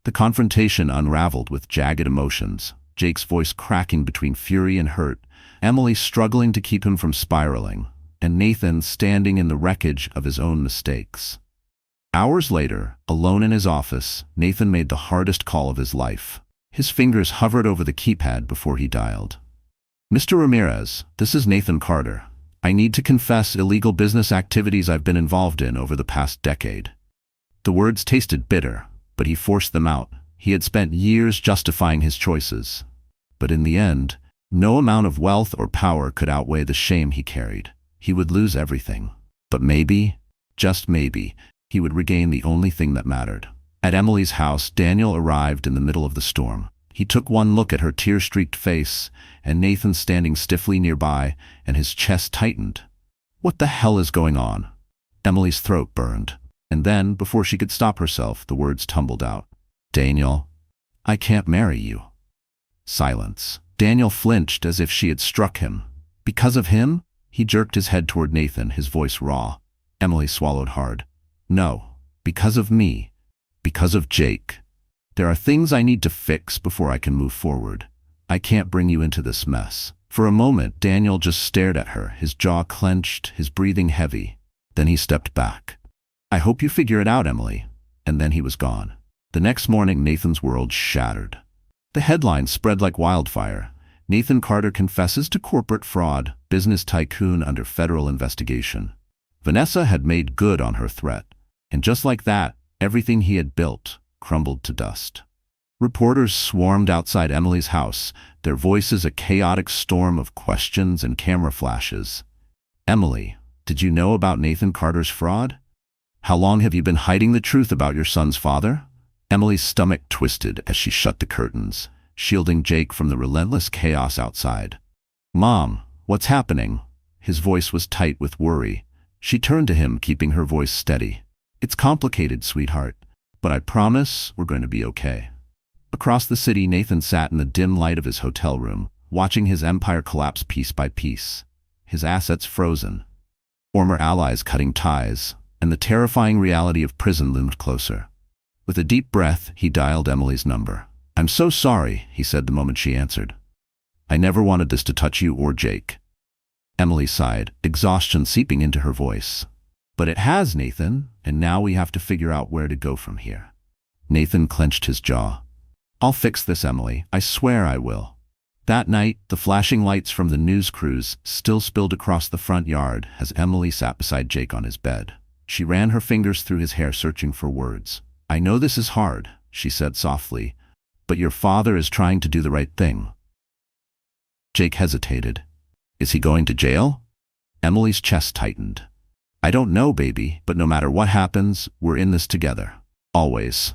The confrontation unraveled with jagged emotions, Jake's voice cracking between fury and hurt, Emily struggling to keep him from spiraling, and Nathan standing in the wreckage of his own mistakes. Hours later, alone in his office, Nathan made the hardest call of his life. His fingers hovered over the keypad before he dialed. "Mr. Ramirez, this is Nathan Carter. I need to confess illegal business activities I've been involved in over the past decade." The words tasted bitter, but he forced them out. He had spent years justifying his choices. But in the end, no amount of wealth or power could outweigh the shame he carried. He would lose everything. But maybe, just maybe, he would regain the only thing that mattered. At Emily's house, Daniel arrived in the middle of the storm. He took one look at her tear-streaked face, and Nathan standing stiffly nearby, and his chest tightened. "What the hell is going on?" Emily's throat burned. And then, before she could stop herself, the words tumbled out. "Daniel, I can't marry you." Silence. Daniel flinched as if she had struck him. "Because of him?" He jerked his head toward Nathan, his voice raw. Emily swallowed hard. "No, because of me. Because of Jake. There are things I need to fix before I can move forward. I can't bring you into this mess." For a moment, Daniel just stared at her, his jaw clenched, his breathing heavy. Then he stepped back. "I hope you figure it out, Emily." And then he was gone. The next morning, Nathan's world shattered. The headlines spread like wildfire. "Nathan Carter confesses to corporate fraud, business tycoon under federal investigation." Vanessa had made good on her threat. And just like that, everything he had built crumbled to dust. Reporters swarmed outside Emily's house, their voices a chaotic storm of questions and camera flashes. "Emily, did you know about Nathan Carter's fraud? How long have you been hiding the truth about your son's father?" Emily's stomach twisted as she shut the curtains, shielding Jake from the relentless chaos outside. "Mom, what's happening?" His voice was tight with worry. She turned to him, keeping her voice steady. "It's complicated, sweetheart, but I promise we're going to be okay." Across the city, Nathan sat in the dim light of his hotel room, watching his empire collapse piece by piece. His assets frozen, former allies cutting ties, and the terrifying reality of prison loomed closer. With a deep breath, he dialed Emily's number. "I'm so sorry," he said the moment she answered. "I never wanted this to touch you or Jake." Emily sighed, exhaustion seeping into her voice. "But it has, Nathan, and now we have to figure out where to go from here." Nathan clenched his jaw. I'll fix this, Emily. I swear I will. That night, the flashing lights from the news crews still spilled across the front yard as Emily sat beside Jake on his bed. She ran her fingers through his hair, searching for words. I know this is hard, she said softly, but your father is trying to do the right thing. Jake hesitated. Is he going to jail? Emily's chest tightened. I don't know, baby, but no matter what happens, we're in this together. Always.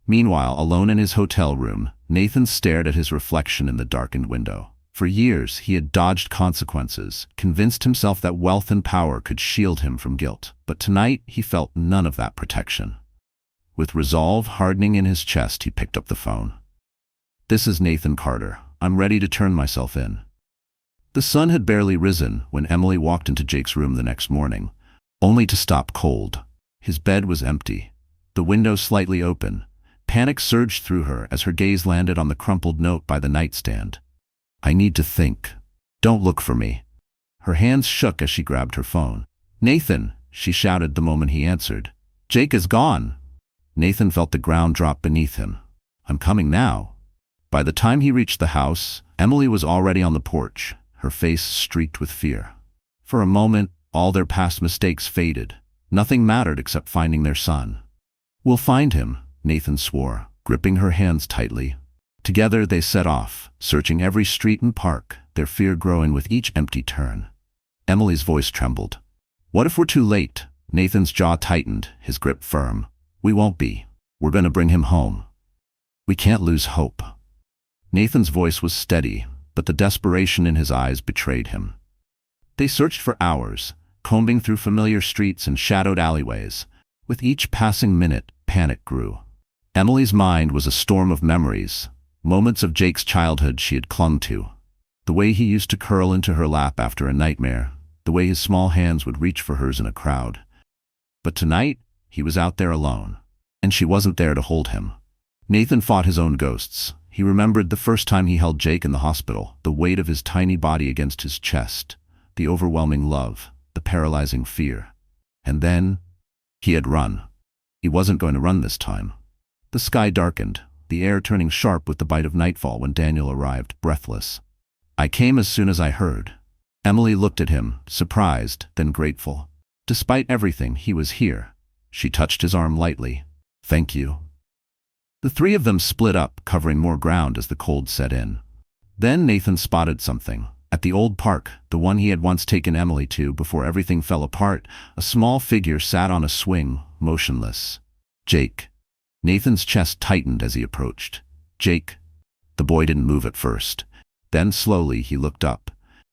Meanwhile, alone in his hotel room, Nathan stared at his reflection in the darkened window. For years, he had dodged consequences, convinced himself that wealth and power could shield him from guilt. But tonight, he felt none of that protection. With resolve hardening in his chest, he picked up the phone. This is Nathan Carter. I'm ready to turn myself in. The sun had barely risen when Emily walked into Jake's room the next morning, only to stop cold. His bed was empty, the window slightly open. Panic surged through her as her gaze landed on the crumpled note by the nightstand. I need to think. Don't look for me. Her hands shook as she grabbed her phone. Nathan, she shouted the moment he answered. Jake is gone. Nathan felt the ground drop beneath him. I'm coming now. By the time he reached the house, Emily was already on the porch, her face streaked with fear. For a moment, all their past mistakes faded. Nothing mattered except finding their son. We'll find him, Nathan swore, gripping her hands tightly. Together they set off, searching every street and park, their fear growing with each empty turn. Emily's voice trembled. What if we're too late? Nathan's jaw tightened, his grip firm. We won't be. We're going to bring him home. We can't lose hope. Nathan's voice was steady, but the desperation in his eyes betrayed him. They searched for hours, combing through familiar streets and shadowed alleyways. With each passing minute, panic grew. Emily's mind was a storm of memories, moments of Jake's childhood she had clung to. The way he used to curl into her lap after a nightmare, the way his small hands would reach for hers in a crowd. But tonight, he was out there alone, and she wasn't there to hold him. Nathan fought his own ghosts. He remembered the first time he held Jake in the hospital, the weight of his tiny body against his chest, the overwhelming love, the paralyzing fear. And then, he had run. He wasn't going to run this time. The sky darkened, the air turning sharp with the bite of nightfall when Daniel arrived, breathless. I came as soon as I heard. Emily looked at him, surprised, then grateful. Despite everything, he was here. She touched his arm lightly. Thank you. The three of them split up, covering more ground as the cold set in. Then Nathan spotted something. At the old park, the one he had once taken Emily to before everything fell apart, a small figure sat on a swing, motionless. Jake. Nathan's chest tightened as he approached. Jake. The boy didn't move at first. Then slowly he looked up.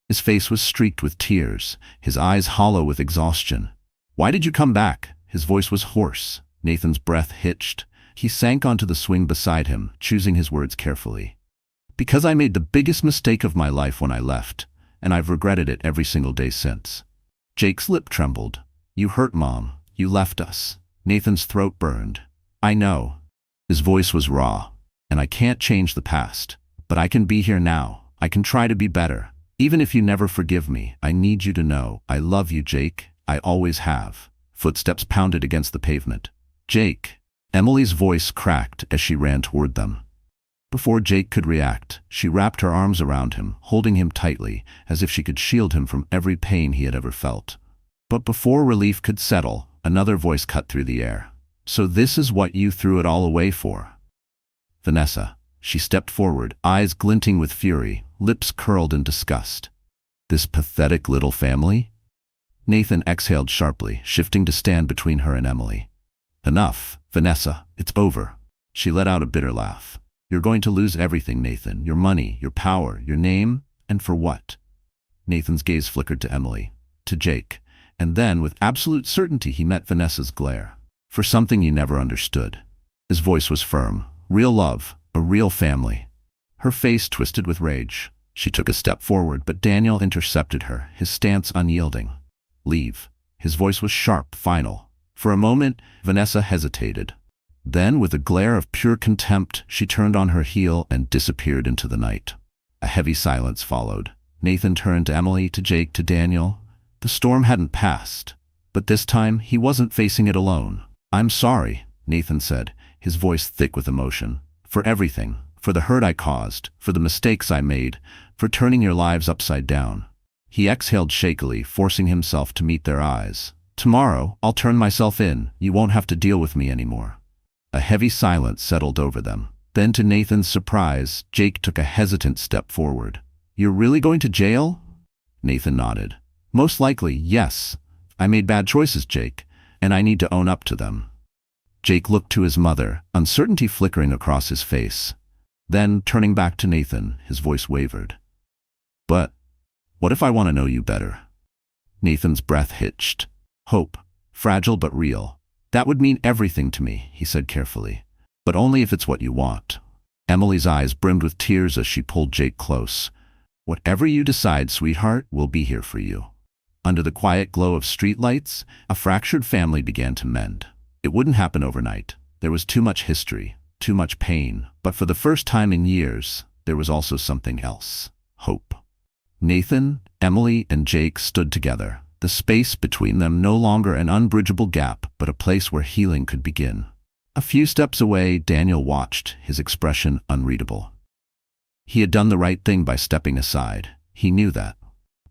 His face was streaked with tears, his eyes hollow with exhaustion. Why did you come back? His voice was hoarse. Nathan's breath hitched. He sank onto the swing beside him, choosing his words carefully. Because I made the biggest mistake of my life when I left, and I've regretted it every single day since. Jake's lip trembled. You hurt Mom. You left us. Nathan's throat burned. I know. His voice was raw. And I can't change the past. But I can be here now. I can try to be better. Even if you never forgive me, I need you to know I love you, Jake. I always have. Footsteps pounded against the pavement. Jake. Emily's voice cracked as she ran toward them. Before Jake could react, she wrapped her arms around him, holding him tightly, as if she could shield him from every pain he had ever felt. But before relief could settle, another voice cut through the air. So this is what you threw it all away for? Vanessa. She stepped forward, eyes glinting with fury, lips curled in disgust. This pathetic little family? Nathan exhaled sharply, shifting to stand between her and Emily. Enough, Vanessa, it's over. She let out a bitter laugh. You're going to lose everything, Nathan. Your money, your power, your name, and for what? Nathan's gaze flickered to Emily, to Jake, and then, with absolute certainty, he met Vanessa's glare. For something you never understood. His voice was firm. Real love, a real family. Her face twisted with rage. She took a step forward, but Daniel intercepted her, his stance unyielding. Leave. His voice was sharp, final. For a moment, Vanessa hesitated. Then, with a glare of pure contempt, she turned on her heel and disappeared into the night. A heavy silence followed. Nathan turned to Emily, to Jake, to Daniel. The storm hadn't passed, but this time he wasn't facing it alone. I'm sorry, Nathan said, his voice thick with emotion. "For everything. For the hurt I caused. For the mistakes I made. For turning your lives upside down." He exhaled shakily, forcing himself to meet their eyes. "Tomorrow, I'll turn myself in. You won't have to deal with me anymore." A heavy silence settled over them. Then, to Nathan's surprise, Jake took a hesitant step forward. "You're really going to jail?" Nathan nodded. "Most likely, yes. I made bad choices, Jake, and I need to own up to them." Jake looked to his mother, uncertainty flickering across his face. Then, turning back to Nathan, his voice wavered. "But what if I want to know you better?" Nathan's breath hitched. "Hope, fragile but real. That would mean everything to me," he said carefully. "But only if it's what you want." Emily's eyes brimmed with tears as she pulled Jake close. "Whatever you decide, sweetheart, we'll be here for you." Under the quiet glow of streetlights, a fractured family began to mend. It wouldn't happen overnight. There was too much history, too much pain, but for the first time in years, there was also something else. Hope. Nathan, Emily, and Jake stood together, the space between them no longer an unbridgeable gap, but a place where healing could begin. A few steps away, Daniel watched, his expression unreadable. He had done the right thing by stepping aside. He knew that.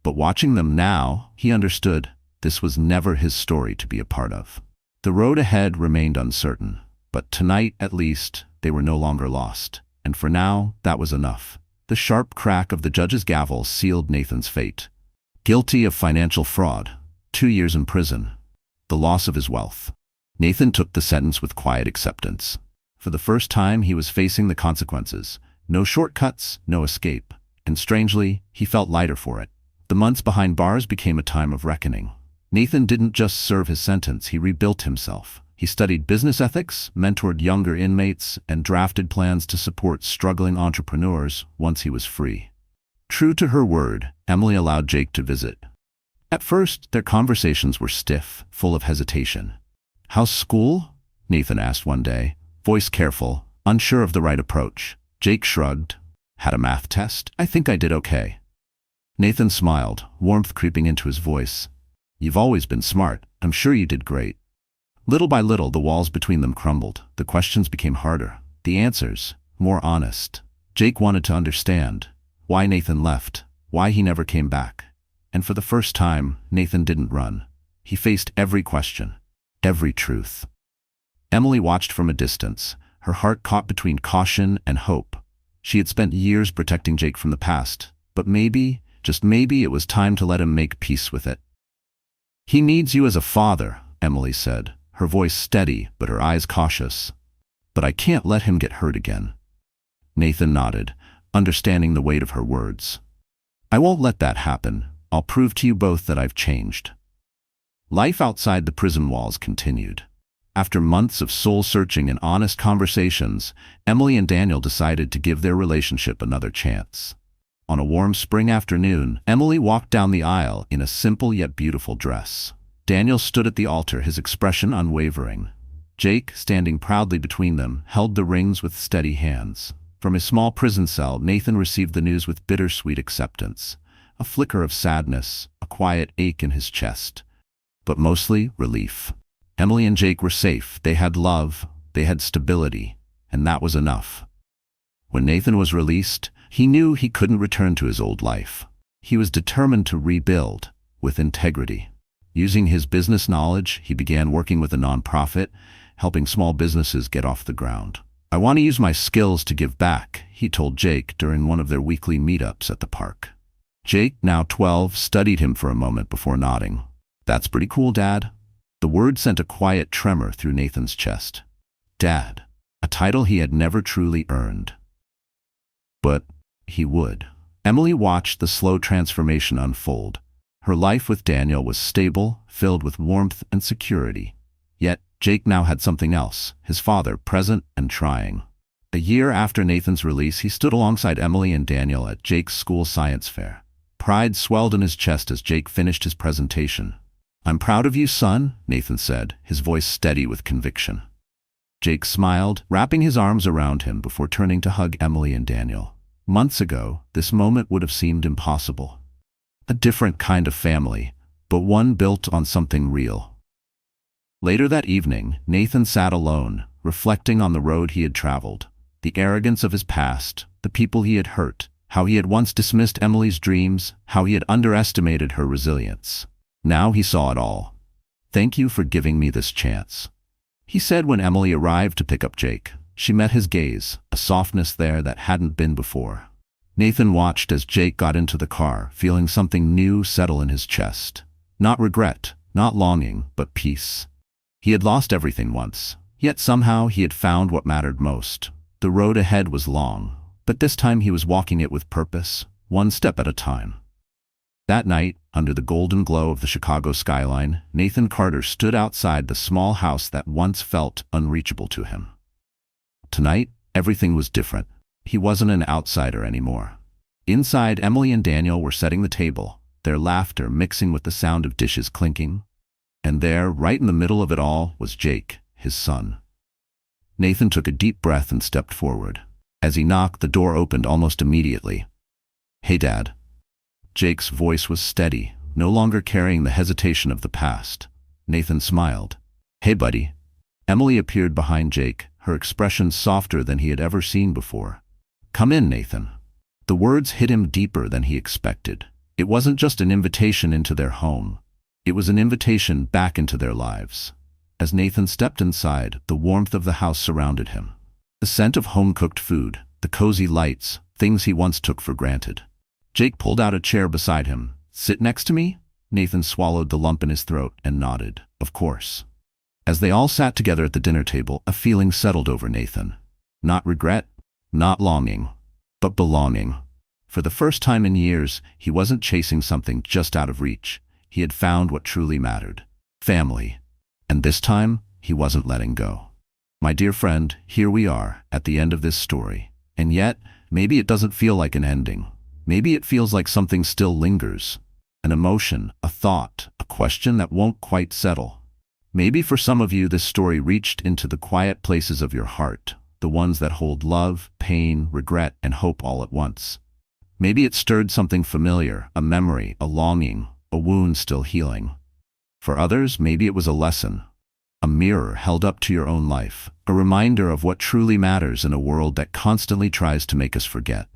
But watching them now, he understood this was never his story to be a part of. The road ahead remained uncertain, but tonight, at least, they were no longer lost. And for now, that was enough. The sharp crack of the judge's gavel sealed Nathan's fate. Guilty of financial fraud, 2 years in prison, the loss of his wealth. Nathan took the sentence with quiet acceptance. For the first time, he was facing the consequences. No shortcuts, no escape. And strangely, he felt lighter for it. The months behind bars became a time of reckoning. Nathan didn't just serve his sentence, he rebuilt himself. He studied business ethics, mentored younger inmates, and drafted plans to support struggling entrepreneurs once he was free. True to her word, Emily allowed Jake to visit. At first, their conversations were stiff, full of hesitation. "How's school?" Nathan asked one day, voice careful, unsure of the right approach. Jake shrugged. "Had a math test? I think I did okay." Nathan smiled, warmth creeping into his voice. "You've always been smart. I'm sure you did great." Little by little, the walls between them crumbled. The questions became harder. The answers, more honest. Jake wanted to understand why Nathan left, why he never came back. And for the first time, Nathan didn't run. He faced every question, every truth. Emily watched from a distance, her heart caught between caution and hope. She had spent years protecting Jake from the past, but maybe, just maybe, it was time to let him make peace with it. "He needs you as a father," Emily said, her voice steady but her eyes cautious. "But I can't let him get hurt again." Nathan nodded, understanding the weight of her words. "I won't let that happen. I'll prove to you both that I've changed." Life outside the prison walls continued. After months of soul-searching and honest conversations, Emily and Daniel decided to give their relationship another chance. On a warm spring afternoon, Emily walked down the aisle in a simple yet beautiful dress. Daniel stood at the altar, his expression unwavering. Jake, standing proudly between them, held the rings with steady hands. From his small prison cell, Nathan received the news with bittersweet acceptance. A flicker of sadness, a quiet ache in his chest. But mostly, relief. Emily and Jake were safe. They had love, they had stability, and that was enough. When Nathan was released, he knew he couldn't return to his old life. He was determined to rebuild, with integrity. Using his business knowledge, he began working with a nonprofit, helping small businesses get off the ground. "I want to use my skills to give back," he told Jake during one of their weekly meetups at the park. Jake, now 12, studied him for a moment before nodding. "That's pretty cool, Dad." The word sent a quiet tremor through Nathan's chest. Dad, a title he had never truly earned. But he would. Emily watched the slow transformation unfold. Her life with Daniel was stable, filled with warmth and security. Yet, Jake now had something else, his father, present and trying. A year after Nathan's release, he stood alongside Emily and Daniel at Jake's school science fair. Pride swelled in his chest as Jake finished his presentation. "I'm proud of you, son," Nathan said, his voice steady with conviction. Jake smiled, wrapping his arms around him before turning to hug Emily and Daniel. Months ago, this moment would have seemed impossible. A different kind of family, but one built on something real. Later that evening, Nathan sat alone, reflecting on the road he had traveled, the arrogance of his past, the people he had hurt, how he had once dismissed Emily's dreams, how he had underestimated her resilience. Now he saw it all. "Thank you for giving me this chance," he said when Emily arrived to pick up Jake. She met his gaze, a softness there that hadn't been before. Nathan watched as Jake got into the car, feeling something new settle in his chest. Not regret, not longing, but peace. He had lost everything once, yet somehow he had found what mattered most. The road ahead was long, but this time he was walking it with purpose, one step at a time. That night, under the golden glow of the Chicago skyline, Nathan Carter stood outside the small house that once felt unreachable to him. Tonight, everything was different. He wasn't an outsider anymore. Inside, Emily and Daniel were setting the table, their laughter mixing with the sound of dishes clinking. And there, right in the middle of it all, was Jake, his son. Nathan took a deep breath and stepped forward. As he knocked, the door opened almost immediately. "Hey, Dad." Jake's voice was steady, no longer carrying the hesitation of the past. Nathan smiled. "Hey, buddy." Emily appeared behind Jake, her expression softer than he had ever seen before. "Come in, Nathan." The words hit him deeper than he expected. It wasn't just an invitation into their home. It was an invitation back into their lives. As Nathan stepped inside, the warmth of the house surrounded him. The scent of home-cooked food, the cozy lights, things he once took for granted. Jake pulled out a chair beside him. "Sit next to me?" Nathan swallowed the lump in his throat and nodded. "Of course." As they all sat together at the dinner table, a feeling settled over Nathan. Not regret, not longing, but belonging. For the first time in years, he wasn't chasing something just out of reach. He had found what truly mattered. Family. And this time, he wasn't letting go. My dear friend, here we are, at the end of this story. And yet, maybe it doesn't feel like an ending. Maybe it feels like something still lingers. An emotion, a thought, a question that won't quite settle. Maybe for some of you, this story reached into the quiet places of your heart, the ones that hold love, pain, regret, and hope all at once. Maybe it stirred something familiar, a memory, a longing, a wound still healing. For others, maybe it was a lesson, a mirror held up to your own life, a reminder of what truly matters in a world that constantly tries to make us forget.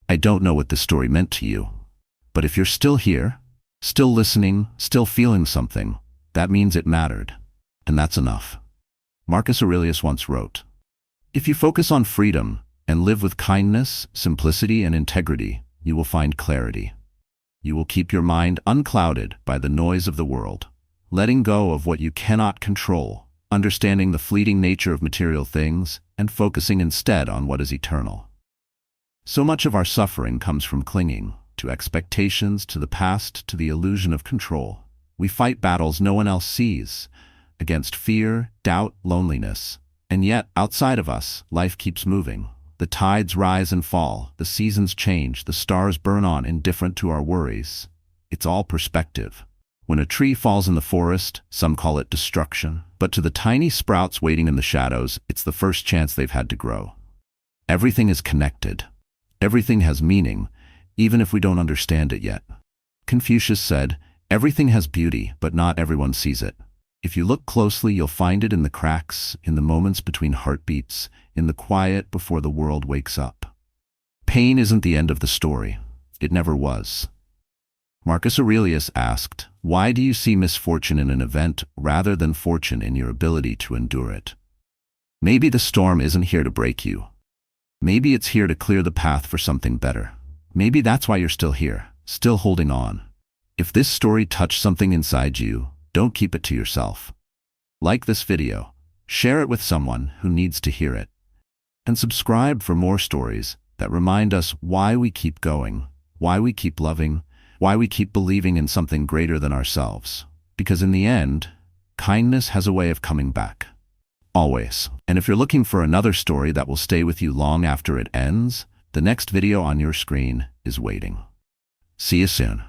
I don't know what this story meant to you, but if you're still here, still listening, still feeling something, that means it mattered, and that's enough. Marcus Aurelius once wrote, "If you focus on freedom and live with kindness, simplicity, and integrity, you will find clarity. You will keep your mind unclouded by the noise of the world, letting go of what you cannot control, understanding the fleeting nature of material things, and focusing instead on what is eternal." So much of our suffering comes from clinging to expectations, to the past, to the illusion of control. We fight battles no one else sees, against fear, doubt, loneliness. And yet, outside of us, life keeps moving. The tides rise and fall, the seasons change, the stars burn on indifferent to our worries. It's all perspective. When a tree falls in the forest, some call it destruction, but to the tiny sprouts waiting in the shadows, it's the first chance they've had to grow. Everything is connected. Everything has meaning, even if we don't understand it yet. Confucius said, "Everything has beauty, but not everyone sees it. If you look closely, you'll find it in the cracks, in the moments between heartbeats, in the quiet before the world wakes up." Pain isn't the end of the story. It never was. Marcus Aurelius asked, "Why do you see misfortune in an event rather than fortune in your ability to endure it?" Maybe the storm isn't here to break you. Maybe it's here to clear the path for something better. Maybe that's why you're still here, still holding on. If this story touched something inside you, don't keep it to yourself. Like this video, share it with someone who needs to hear it, and subscribe for more stories that remind us why we keep going, why we keep loving, why we keep believing in something greater than ourselves. Because in the end, kindness has a way of coming back. Always. And if you're looking for another story that will stay with you long after it ends, the next video on your screen is waiting. See you soon.